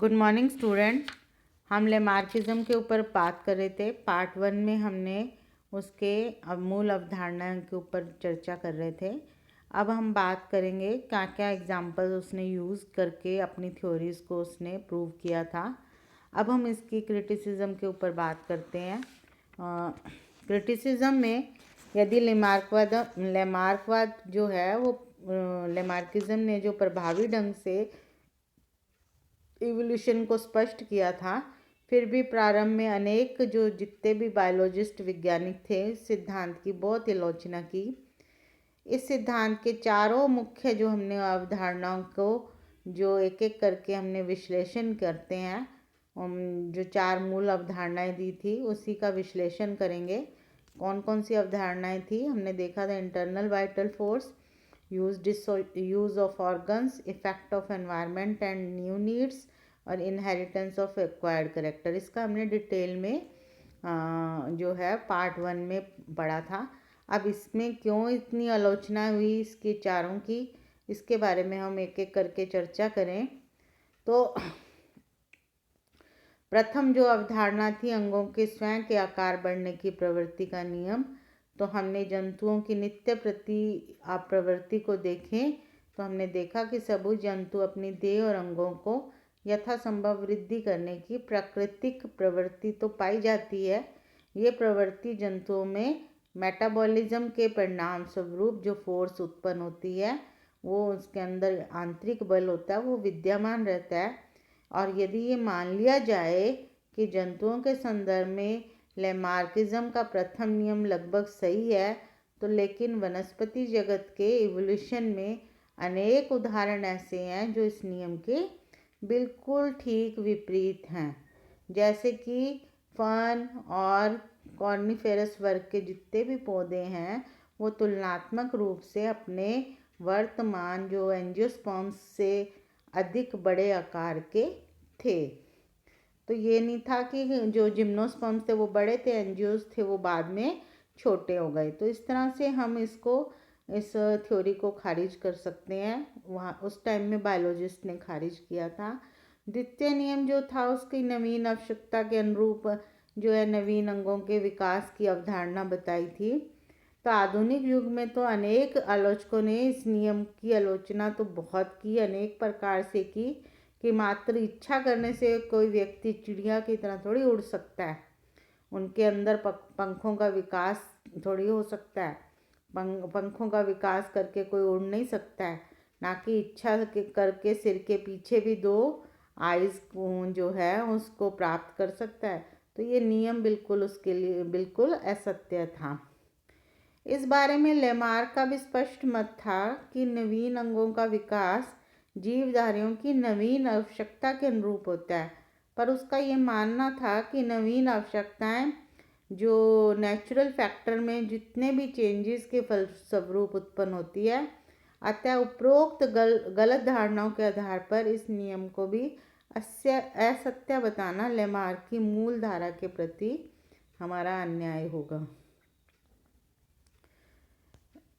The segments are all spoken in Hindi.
Good morning student. हम लेमार्किज्म के ऊपर बात कर रहे थे। पार्ट 1 में हमने उसके मूल अवधारणा के ऊपर चर्चा कर रहे थे। अब हम बात करेंगे क्या क्या एग्जाम्पल्स उसने यूज़ करके अपनी थ्योरीज़ को उसने प्रूव किया था। अब हम इसकी क्रिटिसिज्म के ऊपर बात करते हैं। क्रिटिसिज्म में यदि लेमार्कवाद जो है वो लेमार्किज्म ने जो प्रभावी ढंग से इवोल्यूशन को स्पष्ट किया था, फिर भी प्रारंभ में अनेक जितने भी बायोलॉजिस्ट वैज्ञानिक थे इस सिद्धांत की बहुत आलोचना की। इस सिद्धांत के चारों मुख्य जो हमने अवधारणाओं को जो एक एक करके हमने विश्लेषण करते हैं, जो 4 मूल अवधारणाएं दी थी उसी का विश्लेषण करेंगे। कौन कौन सी अवधारणाएं थी हमने देखा था। Internal vital force, use of organs, effect of environment and new needs और इनहेरिटेंस ऑफ एक्वायर्ड करेक्टर। इसका हमने डिटेल में जो है पार्ट 1 में पढ़ा था। अब इसमें क्यों इतनी आलोचना हुई इसकी चारों की, इसके बारे में हम एक एक करके चर्चा करें। तो प्रथम जो अवधारणा थी अंगों के स्वयं के आकार बढ़ने की प्रवृत्ति का नियम। तो हमने जंतुओं की नित्य प्रवृत्ति को देखें तो हमने देखा कि सभी जंतु अपनी देह और अंगों को यथासंभव वृद्धि करने की प्राकृतिक प्रवृत्ति तो पाई जाती है। ये प्रवृत्ति जंतुओं में मेटाबॉलिज्म के परिणाम स्वरूप जो फोर्स उत्पन्न होती है, वो उसके अंदर आंतरिक बल होता है, वो विद्यमान रहता है। और यदि ये मान लिया जाए कि जंतुओं के संदर्भ में लेमार्किज्म का प्रथम नियम लगभग सही है, तो लेकिन वनस्पति जगत के इवोल्यूशन में अनेक उदाहरण ऐसे हैं जो इस नियम के बिल्कुल ठीक विपरीत हैं। जैसे कि फर्न और कॉर्निफेरस वर्ग के जितने भी पौधे हैं वो तुलनात्मक रूप से अपने वर्तमान जो एंजियोस्पर्म्स से अधिक बड़े आकार के थे। तो ये नहीं था कि जो जिम्नोस्पर्म्स थे वो बड़े थे, एंजियोस थे वो बाद में छोटे हो गए। तो इस तरह से हम इस थ्योरी को खारिज कर सकते हैं। वहाँ उस टाइम में बायोलॉजिस्ट ने खारिज किया था। द्वितीय नियम जो था उसकी नवीन आवश्यकता के अनुरूप जो है नवीन अंगों के विकास की अवधारणा बताई थी। तो आधुनिक युग में तो अनेक आलोचकों ने इस नियम की आलोचना तो बहुत की, अनेक प्रकार से की कि मात्र इच्छा करने से कोई व्यक्ति चिड़िया की तरह थोड़ी उड़ सकता है, उनके अंदर पंखों का विकास थोड़ी हो सकता है। पंखों का विकास करके कोई उड़ नहीं सकता है, ना कि इच्छा करके सिर के पीछे भी 2 आइज जो है उसको प्राप्त कर सकता है। तो ये नियम बिल्कुल उसके लिए बिल्कुल असत्य था। इस बारे में लेमार्क का भी स्पष्ट मत था कि नवीन अंगों का विकास जीवधारियों की नवीन आवश्यकता के अनुरूप होता है, पर उसका ये मानना था कि नवीन आवश्यकताएं जो नेचुरल फैक्टर में जितने भी चेंजेस के फलस्वरूप उत्पन्न होती है। अतः उपरोक्त गलत धारणाओं के आधार पर इस नियम को भी असत्य बताना लेमार्क की मूल धारा के प्रति हमारा अन्याय होगा।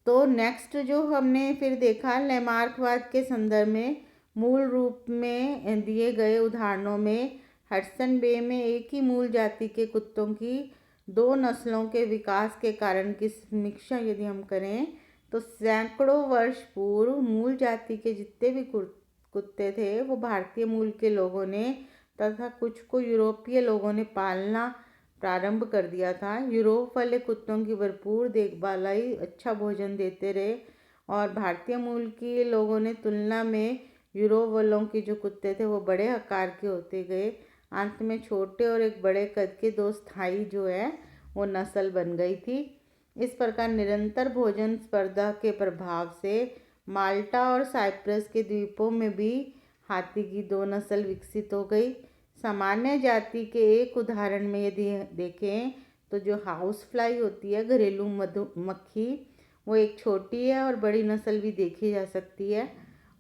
तो नेक्स्ट जो हमने फिर देखा, लेमार्कवाद के संदर्भ में मूल रूप में दिए गए उदाहरणों में हडसन बे में एक ही मूल जाति के कुत्तों की 2 नस्लों के विकास के कारण की समीक्षा यदि हम करें तो सैकड़ों वर्ष पूर्व मूल जाति के जितने भी कुत्ते थे वो भारतीय मूल के लोगों ने तथा कुछ को यूरोपीय लोगों ने पालना प्रारंभ कर दिया था। यूरोप वाले कुत्तों की भरपूर देखभाल, अच्छा भोजन देते रहे और भारतीय मूल के लोगों ने तुलना में यूरोप वालों के जो कुत्ते थे वो बड़े आकार के होते गए। अंत में छोटे और एक बड़े कद के 2 स्थायी जो है वो नस्ल बन गई थी। इस प्रकार निरंतर भोजन स्पर्धा के प्रभाव से माल्टा और साइप्रस के द्वीपों में भी हाथी की 2 नस्ल विकसित हो गई। सामान्य जाति के एक उदाहरण में यदि देखें तो जो हाउस फ्लाई होती है, घरेलू मधुमक्खी, वो एक छोटी है और बड़ी नस्ल भी देखी जा सकती है।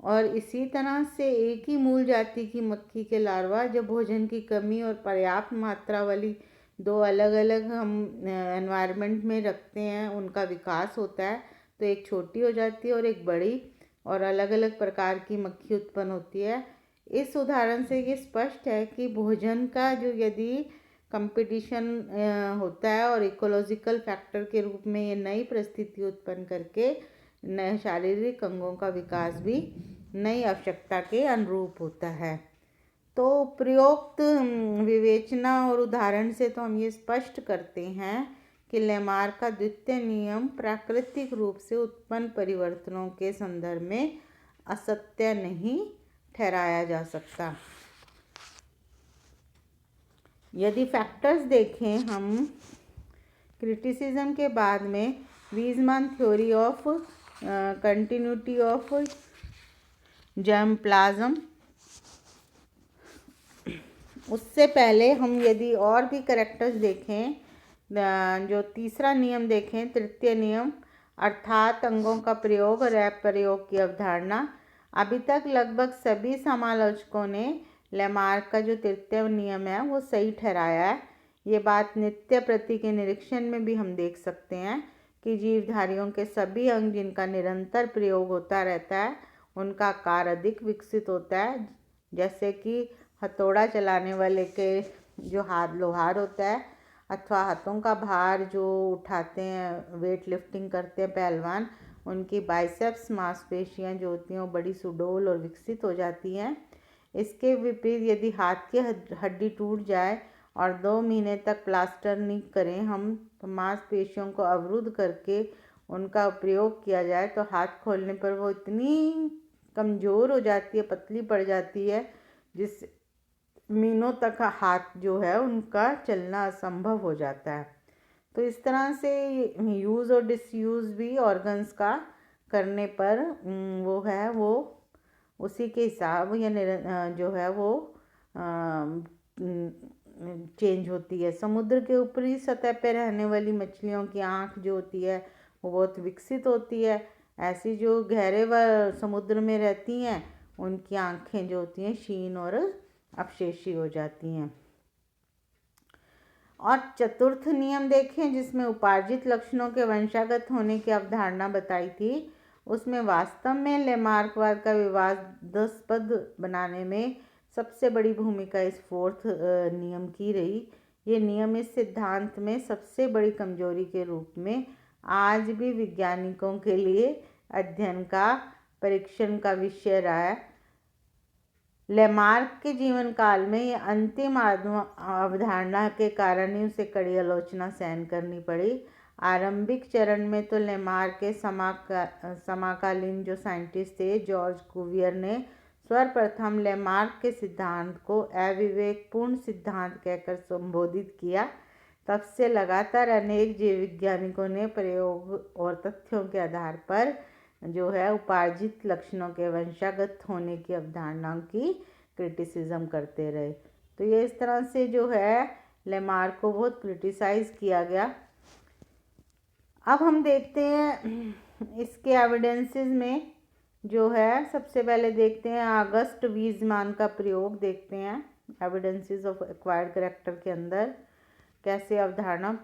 और इसी तरह से एक ही मूल जाति की मक्खी के लार्वा जब भोजन की कमी और पर्याप्त मात्रा वाली 2 अलग अलग हम एनवायरनमेंट में रखते हैं, उनका विकास होता है। तो एक छोटी हो जाती है और एक बड़ी, और अलग अलग प्रकार की मक्खी उत्पन्न होती है। इस उदाहरण से ये स्पष्ट है कि भोजन का जो यदि कंपटीशन होता है और इकोलॉजिकल फैक्टर के रूप में ये नई परिस्थिति उत्पन्न करके नए शारीरिक अंगों का विकास भी नई आवश्यकता के अनुरूप होता है। तो प्रयोक्त विवेचना और उदाहरण से तो हम ये स्पष्ट करते हैं कि लेमार्क का द्वितीय नियम प्राकृतिक रूप से उत्पन्न परिवर्तनों के संदर्भ में असत्य नहीं ठहराया जा सकता। यदि फैक्टर्स देखें हम क्रिटिसिज्म के बाद में Weismann theory of continuity of germplasm, उससे पहले हम यदि और भी कैरेक्टर्स देखें, जो तीसरा नियम देखें, तृतीय नियम अर्थात अंगों का प्रयोग और अप्रयोग की अवधारणा, अभी तक लगभग सभी समालोचकों ने लेमार्क का जो तृतीय नियम है वो सही ठहराया है। ये बात नित्य प्रति के निरीक्षण में भी हम देख सकते हैं कि जीवधारियों के सभी अंग जिनका निरंतर प्रयोग होता रहता है उनका आकार अधिक विकसित होता है। जैसे कि हथौड़ा चलाने वाले के जो हाथ लोहार होता है अथवा हाथों का भार जो उठाते हैं, वेट लिफ्टिंग करते हैं पहलवान, उनकी बाइसेप्स मांसपेशियां जो होती हैं वो बड़ी सुडौल और विकसित हो जाती हैं। इसके विपरीत यदि हाथ की हड्डी टूट जाए और 2 महीने तक प्लास्टर नहीं करें हम, तो मांसपेशियों को अवरुद्ध करके उनका प्रयोग किया जाए तो हाथ खोलने पर वो इतनी कमज़ोर हो जाती है, पतली पड़ जाती है, जिस महीनों तक हाथ जो है उनका चलना असंभव हो जाता है। तो इस तरह से यूज़ और डिसयूज़ भी ऑर्गन्स का करने पर वो है वो उसी के हिसाब या जो है वो चेंज होती है। समुद्र के ऊपरी सतह पर रहने वाली मछलियों की आँख जो होती है वो बहुत विकसित होती है। ऐसी जो गहरे व समुद्र में रहती हैं उनकी आँखें जो होती हैं क्षीण और अपशेषी हो जाती हैं। और चतुर्थ नियम देखें जिसमें उपार्जित लक्षणों के वंशागत होने की अवधारणा बताई थी, उसमें वास्तव में लेमार्कवाद का विवादास्पद बनाने में सबसे बड़ी भूमिका इस फोर्थ नियम की रही। ये नियम इस सिद्धांत में सबसे बड़ी कमजोरी के रूप में आज भी वैज्ञानिकों के लिए अध्ययन का परीक्षण का विषय रहा है। लेमार्क के जीवन काल में ये अंतिम अवधारणा के कारण ही उसे कड़ी आलोचना सहन करनी पड़ी। आरंभिक चरण में तो लेमार्क के समकालीन जो साइंटिस्ट थे जॉर्ज कुवियर ने सर्वप्रथम लेमार्क के सिद्धांत को अविवेकपूर्ण सिद्धांत कहकर संबोधित किया। तब से लगातार अनेक जीव वैज्ञानिकों ने प्रयोग और तथ्यों के आधार पर जो है उपार्जित लक्षणों के वंशागत होने की अवधारणा की क्रिटिसिज्म करते रहे। तो ये इस तरह से जो है लेमार्क को बहुत क्रिटिसाइज किया गया। अब हम देखते हैं इसके एविडेंसेस में जो है, सबसे पहले देखते हैं ऑगस्ट वीजमान का प्रयोग देखते हैं एविडेंसेस ऑफ एक्वायर्ड कैरेक्टर के अंदर कैसे अवधारणा।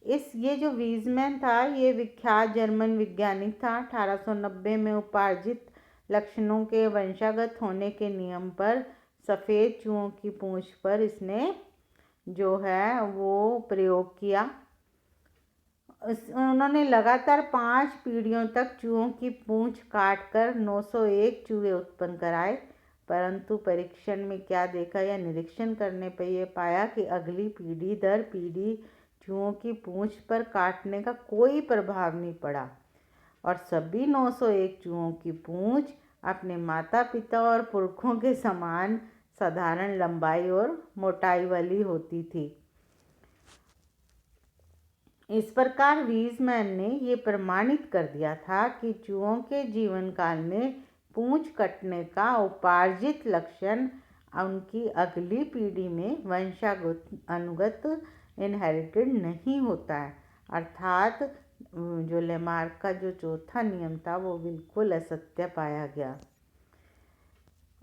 ये जो वीजमैन था ये विख्यात जर्मन वैज्ञानिक था। 1890 में उपार्जित लक्षणों के वंशागत होने के नियम पर सफ़ेद चूहों की पूंछ पर इसने जो है वो प्रयोग किया। उन्होंने लगातार 5 पीढ़ियों तक चूहों की पूंछ काटकर 901 चूहे उत्पन्न कराए, परंतु परीक्षण में क्या देखा या निरीक्षण करने पर यह पाया कि अगली पीढ़ी दर पीढ़ी चूहों की पूंछ पर काटने का कोई प्रभाव नहीं पड़ा और सभी 901 चूहों की पूंछ अपने माता पिता और पुरखों के समान साधारण लंबाई और मोटाई वाली होती थी। इस प्रकार वीजमैन ने ये प्रमाणित कर दिया था कि चूहों के जीवन काल में पूंछ कटने का उपार्जित लक्षण उनकी अगली पीढ़ी में वंशागत अनुगत इनहेरिटेड नहीं होता है। अर्थात जो लेमार्क का जो चौथा नियम था वो बिल्कुल असत्य पाया गया।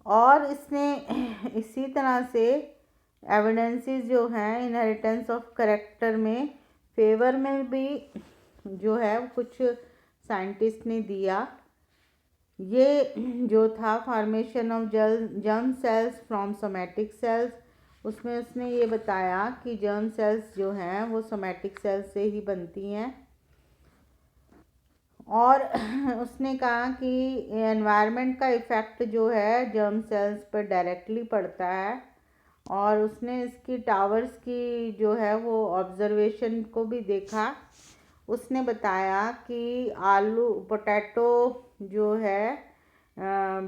और इसने इसी तरह से एविडेंसेस जो हैं इनहेरिटेंस ऑफ कैरेक्टर में फेवर में भी जो है कुछ साइंटिस्ट ने दिया। ये जो था formation of germ cells from somatic cells, उसमें उसने ये बताया कि जर्म सेल्स जो हैं वो सोमैटिक सेल्स से ही बनती हैं। और उसने कहा कि एनवायरनमेंट का इफ़ेक्ट जो है जर्म सेल्स पर डायरेक्टली पड़ता है, और उसने इसकी टावर्स की जो है वो ऑब्जर्वेशन को भी देखा। उसने बताया कि आलू पोटैटो जो है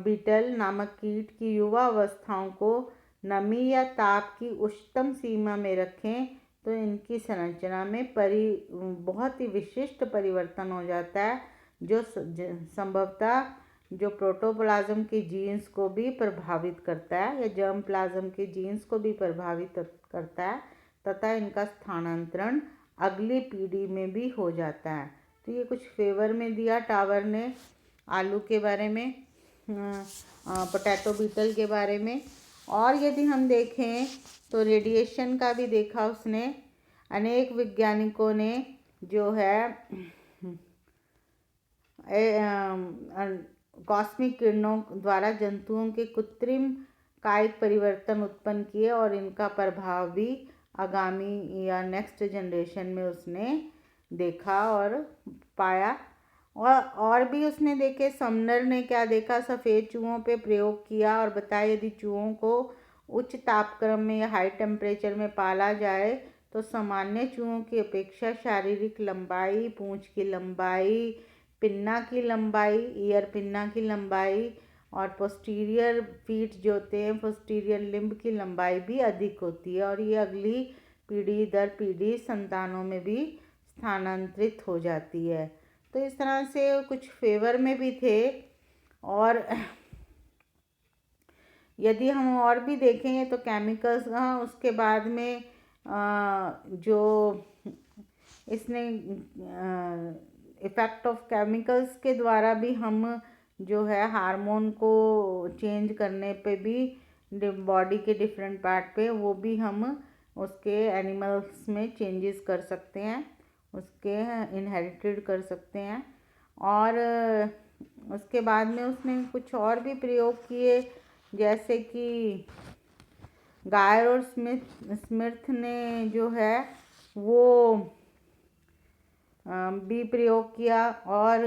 बीटल नामक कीट की युवा अवस्थाओं को नमी या ताप की उच्चतम सीमा में रखें तो इनकी संरचना में बहुत ही विशिष्ट परिवर्तन हो जाता है, जो संभवतः जो प्रोटोप्लाज्म के जीन्स को भी प्रभावित करता है या जर्म प्लाज्म के जीन्स को भी प्रभावित करता है, तथा इनका स्थानांतरण अगली पीढ़ी में भी हो जाता है। तो ये कुछ फेवर में दिया टावर ने आलू के बारे में, पोटैटो बीटल के बारे में। और यदि हम देखें तो रेडिएशन का भी देखा उसने। अनेक वैज्ञानिकों ने जो है कॉस्मिक किरणों द्वारा जंतुओं के कृत्रिम कायिक परिवर्तन उत्पन्न किए, और इनका प्रभाव भी आगामी या नेक्स्ट जनरेशन में उसने देखा और पाया। और भी उसने देखे। समनर ने क्या देखा, सफ़ेद चूहों पे प्रयोग किया और बताया यदि चूहों को उच्च तापक्रम में या हाई टेम्परेचर में पाला जाए तो सामान्य चूहों की अपेक्षा शारीरिक लंबाई, पूंछ की लंबाई, पिन्ना की लंबाई, ईयर पिन्ना की लंबाई और पोस्टीरियर फीट जो होते हैं, पोस्टीरियर लिम्ब की लंबाई भी अधिक होती है, और ये अगली पीढ़ी दर पीढ़ी संतानों में भी स्थानांतरित हो जाती है। तो इस तरह से कुछ फेवर में भी थे। और यदि हम और भी देखें तो केमिकल्स, उसके बाद में जो इसने इफ़ेक्ट ऑफ केमिकल्स के द्वारा भी हम जो है हार्मोन को चेंज करने पे भी बॉडी के डिफरेंट पार्ट पे वो भी हम उसके एनिमल्स में चेंजेस कर सकते हैं, उसके इनहेरिटेड कर सकते हैं। और उसके बाद में उसने कुछ और भी प्रयोग किए, जैसे कि गायर और स्मिथ ने जो है वो भी प्रयोग किया, और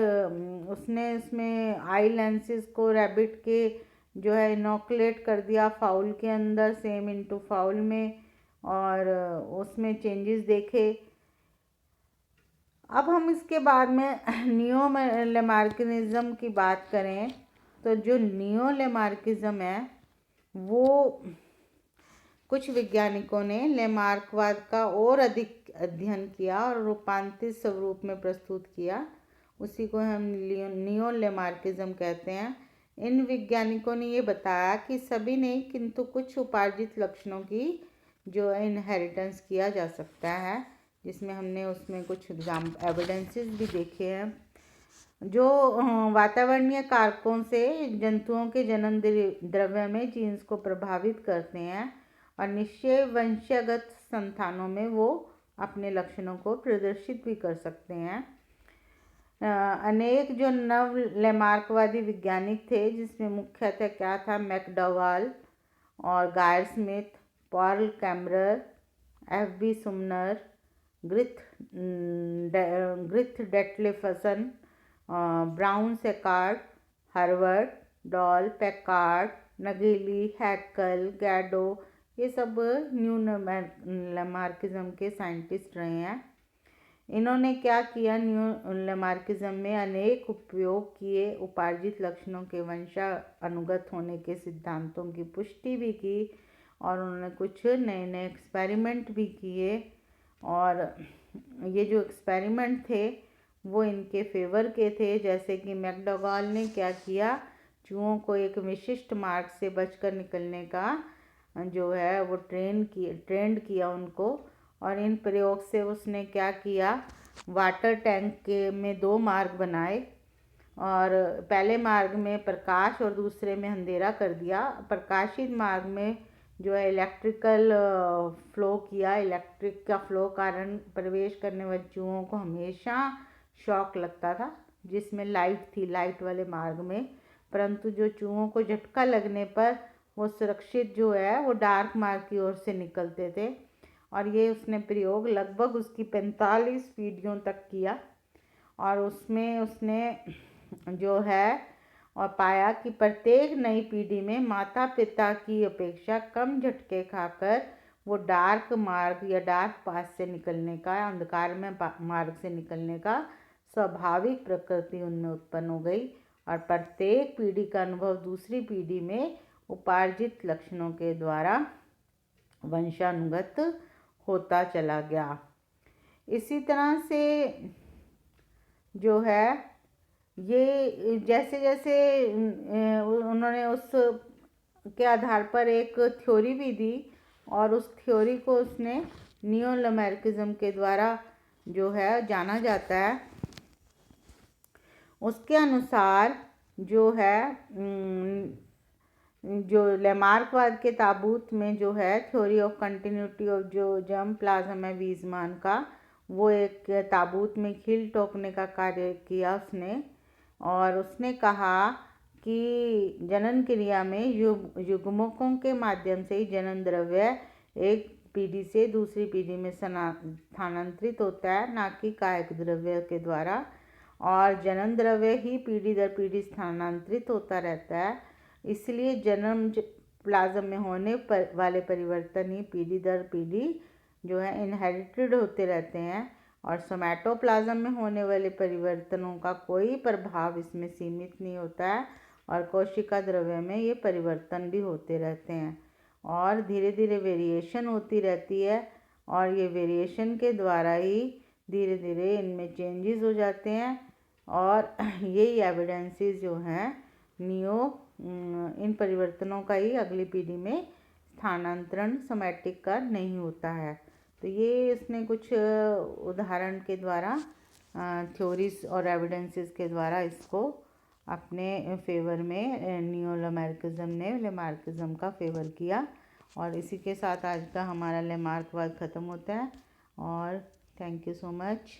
उसने इसमें आई लेंसेज को रैबिट के जो है इनोकुलेट कर दिया फाउल के अंदर, सेम इनटू फाउल में, और उसमें चेंजेस देखे। अब हम इसके बाद में नियोलेमार्किज्म की बात करें तो जो नियोलेमार्किज्म है वो कुछ वैज्ञानिकों ने लेमार्कवाद का और अधिक अध्ययन किया और रूपांतरित स्वरूप में प्रस्तुत किया। उसी को हम नियोलेमार्किज्म कहते हैं। इन वैज्ञानिकों ने ये बताया कि सभी नहीं किंतु कुछ उपार्जित लक्षणों की जो इनहेरिटेंस किया जा सकता है, जिसमें हमने उसमें कुछ एविडेंसेस भी देखे हैं। जो वातावरणीय कारकों से जंतुओं के जन्म द्रव्य में जीन्स को प्रभावित करते हैं और निश्चय वंशगत संतानों में वो अपने लक्षणों को प्रदर्शित भी कर सकते हैं। अनेक जो नव लेमार्कवादी वैज्ञानिक थे, जिसमें मुख्यतः क्या था, मैकडॉगल और Guyer Smith, Paul Kammerer, F B. Sumner, ग्रिथ Detlefsen, Brown Sequard, Harvard, Dall, Packard, Nageli, Haeckel, Gadow, ये सब न्यू लेमार्किज्म के साइंटिस्ट रहे हैं। इन्होंने क्या किया, न्यू लेमार्किज्म में अनेक उपयोग किए, उपार्जित लक्षणों के वंशानुगत होने के सिद्धांतों की पुष्टि भी की, और उन्होंने कुछ नए नए एक्सपेरिमेंट भी किए। और ये जो एक्सपेरिमेंट थे वो इनके फेवर के थे। जैसे कि मैकडॉगल ने क्या किया, चूहों को एक विशिष्ट मार्ग से बचकर निकलने का जो है वो ट्रेंड किया उनको। और इन प्रयोग से उसने क्या किया, वाटर टैंक के में 2 मार्ग बनाए, और पहले मार्ग में प्रकाश और दूसरे में अंधेरा कर दिया। प्रकाशित मार्ग में जो है इलेक्ट्रिकल फ्लो किया, इलेक्ट्रिक का फ्लो कारण प्रवेश करने वाले चूहों को हमेशा शॉक लगता था, जिसमें लाइट थी, लाइट वाले मार्ग में परंतु जो चूहों को झटका लगने पर वो सुरक्षित जो है वो डार्क मार्ग की ओर से निकलते थे। और ये उसने प्रयोग लगभग उसकी 45 पीढ़ियों तक किया और उसमें उसने जो है और पाया कि प्रत्येक नई पीढ़ी में माता पिता की अपेक्षा कम झटके खाकर वो डार्क मार्ग या डार्क पाथ से निकलने का, अंधकार में मार्ग से निकलने का स्वाभाविक प्रकृति उनमें उत्पन्न हो गई और प्रत्येक पीढ़ी का अनुभव दूसरी पीढ़ी में उपार्जित लक्षणों के द्वारा वंशानुगत होता चला गया। इसी तरह से जो है ये जैसे जैसे उन्होंने उस के आधार पर एक थ्योरी भी दी और उस थ्योरी को उसने नियो लैमार्किज्म के द्वारा जो है जाना जाता है। उसके अनुसार जो है जो लैमार्कवाद के ताबूत में जो है थ्योरी ऑफ कंटिन्यूटी ऑफ जो जर्मप्लाज्म है वीजमान का, वो एक ताबूत में खील ठोकने का कार्य किया उसने और उसने कहा कि जनन क्रिया में युग्मकों के माध्यम से ही जनन द्रव्य एक पीढ़ी से दूसरी पीढ़ी में स्थानांतरित होता है, ना कि कायिक द्रव्य के द्वारा। और जनन द्रव्य ही पीढ़ी दर पीढ़ी स्थानांतरित होता रहता है, इसलिए जन्म प्लाज्म में होने वाले परिवर्तन ही पीढ़ी दर पीढ़ी जो है इनहेरिटेड होते रहते हैं और सोमैटोप्लाज्म में होने वाले परिवर्तनों का कोई प्रभाव इसमें सीमित नहीं होता है और कोशिका द्रव्य में ये परिवर्तन भी होते रहते हैं और धीरे धीरे वेरिएशन होती रहती है और ये वेरिएशन के द्वारा ही धीरे धीरे इनमें चेंजेस हो जाते हैं और यही एविडेंसेस जो हैं इन परिवर्तनों का ही अगली पीढ़ी में स्थानांतरण सोमैटिक का नहीं होता है। तो ये इसने कुछ उदाहरण के द्वारा थ्योरीज और एविडेंसेस के द्वारा इसको अपने फेवर में नियो लैमार्किज्म ने लैमार्किज्म का फेवर किया और इसी के साथ आज का हमारा लैमार्कवाद ख़त्म होता है और थैंक यू सो मच।